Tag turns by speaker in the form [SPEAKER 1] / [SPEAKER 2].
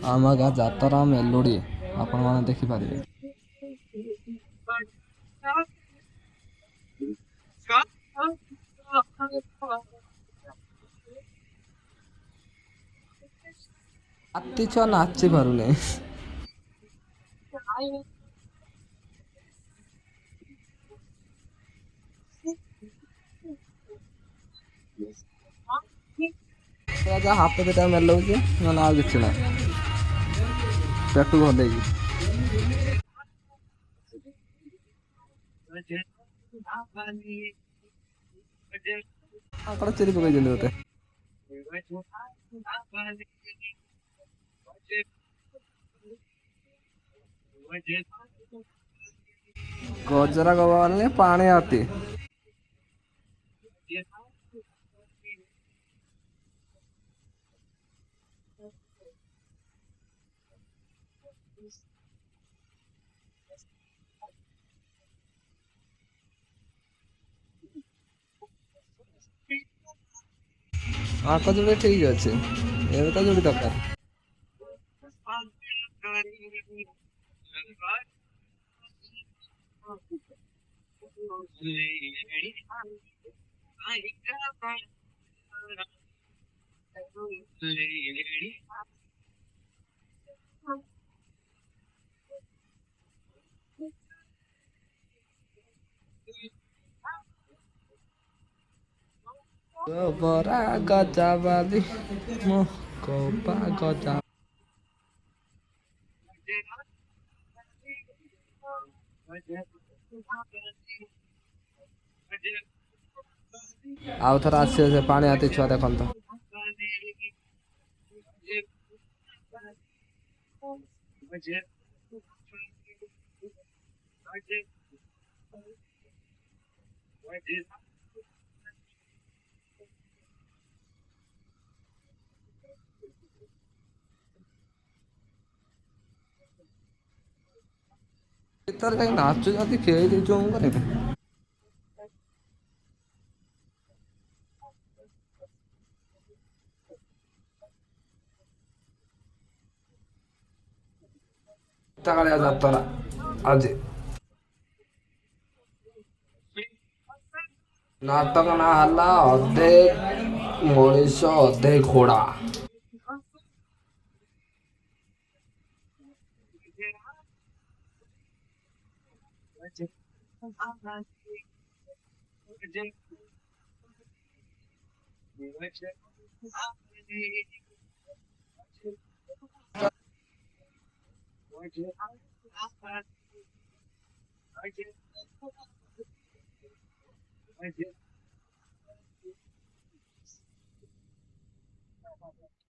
[SPEAKER 1] ଆମ ଗାଁ ଯାତ୍ରା ମେଲୋଡ଼ି ଆପଣମାନେ ଦେଖିପାରିବେ। ହାତୀ ଛୁଆ ନାଚି ପାରୁନି। ଯାହା ହାତ ଦିଟା ମେଲଉଛି ନହେଲେ ଆଉ କିଛି ନାହିଁ। ପେଟକୁ ହଲେଇକି ମାଙ୍କଡ ଚିରି ପକେଇଛନ୍ତି ବୋଧେ। ଗଜରା ଗବାନେ ପାଣି ହାତୀ। ଆଙ୍କ ଯୋଡ଼ି ଠିକ ଅଛି, ଏବେ ତ ଯୋଡ଼ି ଦରକାର। ବରା ଗଜାବାଲି ମୋ କପା ଗଜା। ଆଉ ଥରେ ଆସିବେ ସେ ପାଣି ହାତୀ ଛୁଆ ଦେଖନ୍ତୁ। ଭିତରେ ଯାଇ ନାଚୁଛନ୍ତି, ଖେଳି ଦେଇଛୁ ମୁଁ କରିବି। କାଳିଆ ଯାତ୍ରା ଆଜି ନାଟକ ନା ହେଲା ଅଧେ ମଣିଷ ଅଧେ ଘୋଡ଼ା।